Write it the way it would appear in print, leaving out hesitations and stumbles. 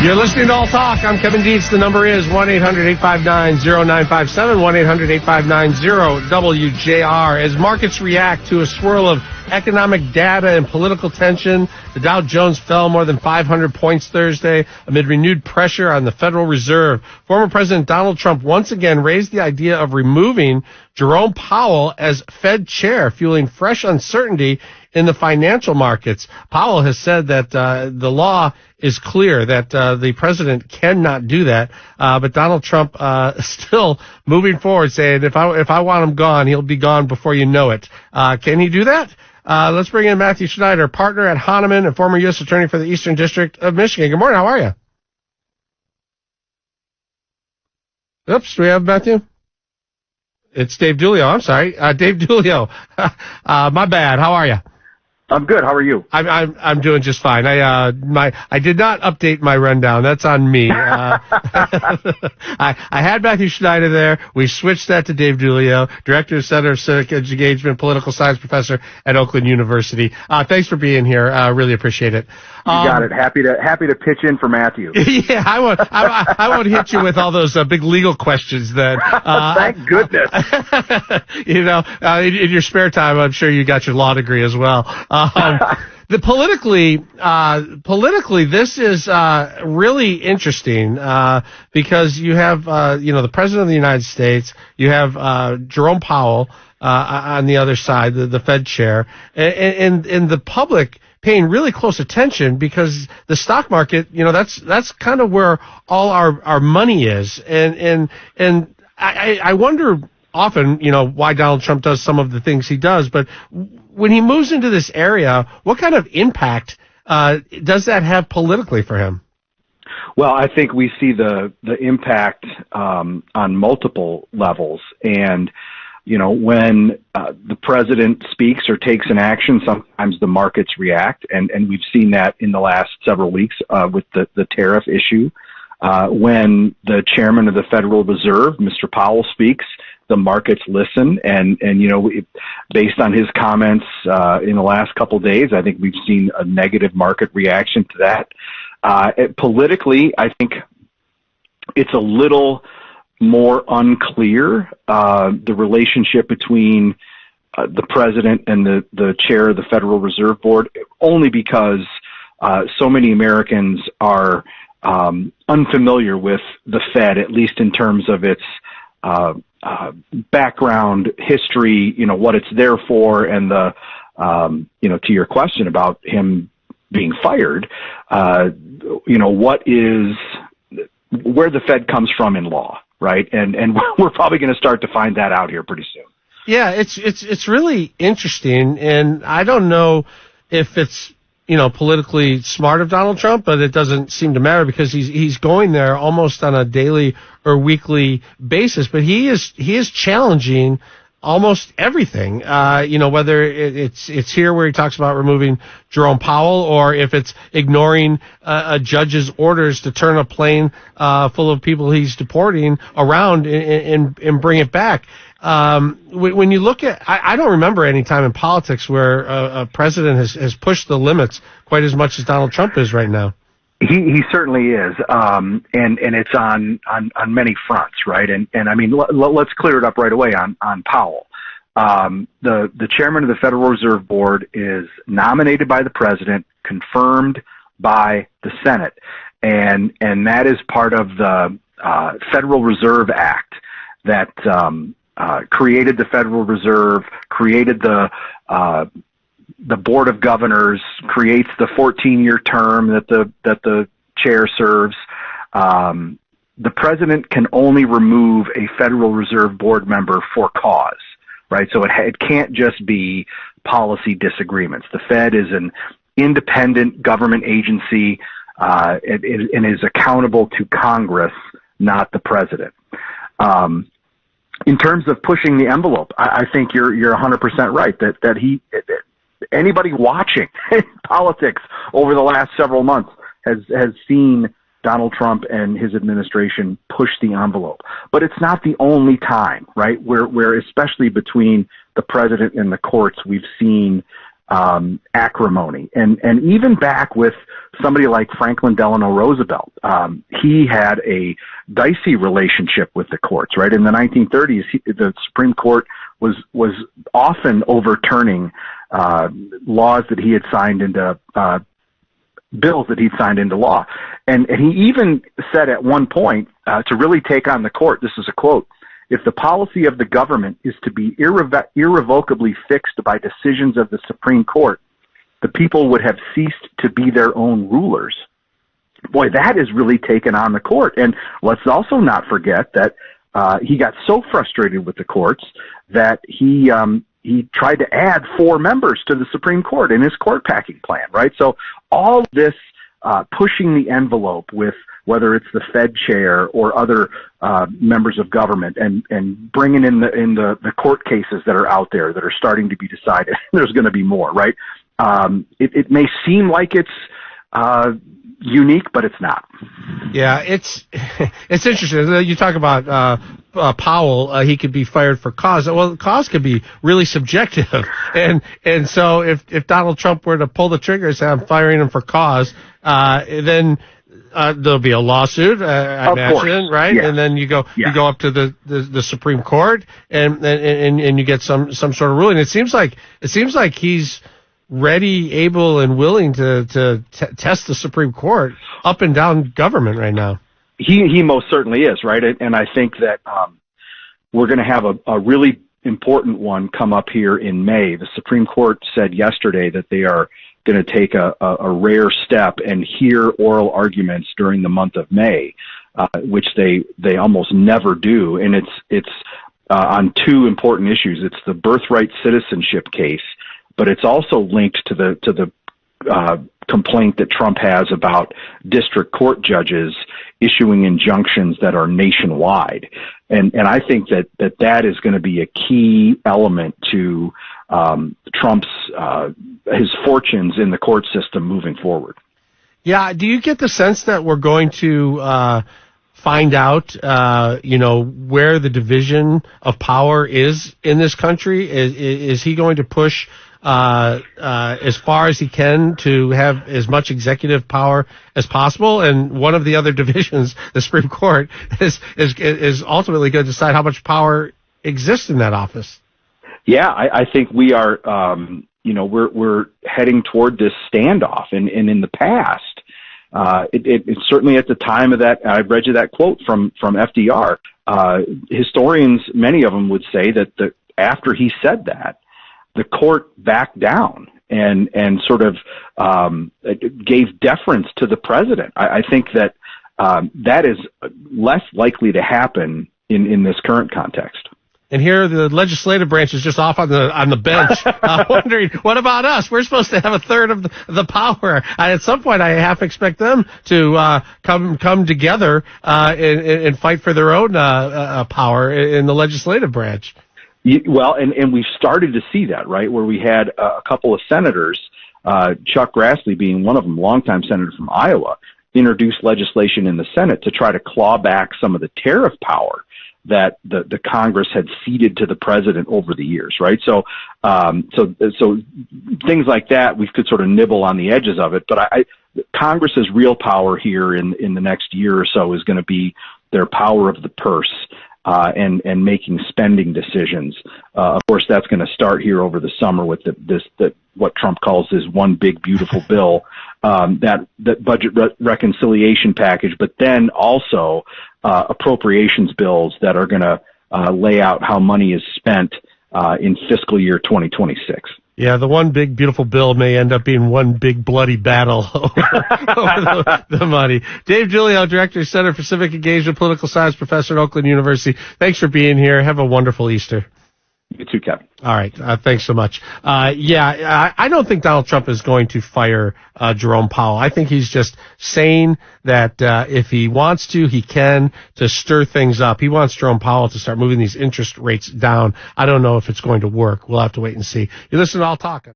You're listening to All Talk. I'm Kevin Deitz. The number is 1-800-859-0957, 1-800-859-0WJR. As markets react to a swirl of economic data and political tension, the Dow Jones fell more than 500 points Thursday amid renewed pressure on the Federal Reserve. Former President Donald Trump once again raised the idea of removing Jerome Powell as Fed chair, fueling fresh uncertainty in the financial markets. Powell has said that the law is clear, that the president cannot do that. But Donald Trump still moving forward, saying if I want him gone, he'll be gone before you know it. Can he do that? Let's bring in Matthew Schneider, partner at Hahnemann and former U.S. Attorney for the Eastern District of Michigan. Good morning. How are you? Oops, do we have Matthew? It's Dave Dulio. I'm sorry. Dave Dulio. My bad. How are you? I'm good. How are you? I'm doing just fine. I did not update my rundown. That's on me. I had Matthew Schneider there. We switched that to Dave Dulio, Director of Center of Civic Engagement, Political Science Professor at Oakland University. Thanks for being here. Really appreciate it. You got it. Happy to pitch in for Matthew. Yeah, I won't hit you with all those big legal questions then. Thank goodness. In your spare time, I'm sure you got your law degree as well. Politically, this is really interesting because you have the President of the United States, you have Jerome Powell on the other side, the Fed chair, and the public paying really close attention because the stock market, that's kind of where all our money is, and I wonder often, why Donald Trump does some of the things he does, but when he moves into this area, what kind of impact does that have politically for him? Well, I think we see the impact on multiple levels. And, when the president speaks or takes an action, sometimes the markets react. And we've seen that in the last several weeks with the tariff issue. When the chairman of the Federal Reserve, Mr. Powell, speaks, the markets listen, and based on his comments in the last couple of days, I think we've seen a negative market reaction to that. Politically, I think it's a little more unclear, the relationship between the president and the chair of the Federal Reserve Board, only because so many Americans are unfamiliar with the Fed, at least in terms of its background, history, what it's there for, and to your question about him being fired, where the Fed comes from in law, right? And we're probably going to start to find that out here pretty soon. Yeah, it's really interesting, and I don't know if it's politically smart of Donald Trump, but it doesn't seem to matter because he's going there almost on a daily or weekly basis. But he is challenging almost everything. Whether it's here where he talks about removing Jerome Powell, or if it's ignoring a judge's orders to turn a plane full of people he's deporting around and bring it back. When you look at, I don't remember any time in politics where a president has pushed the limits quite as much as Donald Trump is right now. He certainly is, and it's on many fronts, right? And I mean, let's clear it up right away on Powell. The chairman of the Federal Reserve Board is nominated by the president, confirmed by the Senate, and that is part of the Federal Reserve Act that created the Federal Reserve, created the Board of Governors, creates the 14-year term that the chair serves. The president can only remove a Federal Reserve Board member for cause, right? So it can't just be policy disagreements. The Fed is an independent government agency and is accountable to Congress, not the president. In terms of pushing the envelope, I think you're 100% right that anybody watching politics over the last several months has seen Donald Trump and his administration push the envelope. But it's not the only time, right? Where especially between the president and the courts, we've seen acrimony. And even back with somebody like Franklin Delano Roosevelt, he had a dicey relationship with the courts, right? In the 1930s, the Supreme Court was often overturning laws that he had signed into bills that he'd signed into law. And he even said at one point, to really take on the court, this is a quote, "If the policy of the government is to be irrevocably fixed by decisions of the Supreme Court, the people would have ceased to be their own rulers." Boy, that is really taken on the court. And let's also not forget that he got so frustrated with the courts that he tried to add 4 members to the Supreme Court in his court packing plan, right? So all this pushing the envelope with whether it's the Fed chair or other members of government and bringing in the court cases that are out there that are starting to be decided. There's going to be more, right? It may seem like it's unique, but it's not. Yeah, it's interesting. You talk about Powell, he could be fired for cause. Well, cause could be really subjective, and so if Donald Trump were to pull the trigger and say I'm firing him for cause, then there'll be a lawsuit, I imagine, right? Yeah. And then you go up to the Supreme Court, and you get some sort of ruling. It seems like he's ready, able, and willing to test the Supreme Court up and down government right now. He most certainly is, right? And I think that we're going to have a really important one come up here in May. The Supreme Court said yesterday that they are going to take a rare step and hear oral arguments during the month of May, which they almost never do. And it's on 2 important issues. It's the birthright citizenship case, but it's also linked to the complaint that Trump has about district court judges issuing injunctions that are nationwide. And I think that is going to be a key element to Trump's his fortunes in the court system moving forward. Yeah. Do you get the sense that we're going to find out, where the division of power is in this country? Is he going to push as far as he can to have as much executive power as possible? And one of the other divisions, the Supreme Court, is ultimately going to decide how much power exists in that office. Yeah, I think we are, we're heading toward this standoff. And in the past, it certainly at the time of that, I read you that quote from FDR. Historians, many of them would say that after he said that, the court backed down and sort of gave deference to the president. I think that that is less likely to happen in this current context. And here the legislative branch is just off on the bench, wondering, what about us? We're supposed to have a third of the power. At some point, I half expect them to come together and fight for their own power in the legislative branch. Well, and we've started to see that, right, where we had a couple of senators, Chuck Grassley being one of them, longtime senator from Iowa, introduced legislation in the Senate to try to claw back some of the tariff power that the Congress had ceded to the president over the years, right? So things like that, we could sort of nibble on the edges of it. But Congress's real power here in the next year or so is going to be their power of the purse. And making spending decisions. Of course, that's going to start here over the summer with what Trump calls his one big beautiful bill, that budget reconciliation package, but then also appropriations bills that are going to lay out how money is spent in fiscal year 2026. Yeah, the one big beautiful bill may end up being one big bloody battle over the money. Dave Giulio, Director, Center for Civic Engagement, Political Science Professor at Oakland University. Thanks for being here. Have a wonderful Easter. You too, Kevin. All right. Thanks so much. I don't think Donald Trump is going to fire Jerome Powell. I think he's just saying that if he wants to, he can, to stir things up. He wants Jerome Powell to start moving these interest rates down. I don't know if it's going to work. We'll have to wait and see. You listen to All Talk.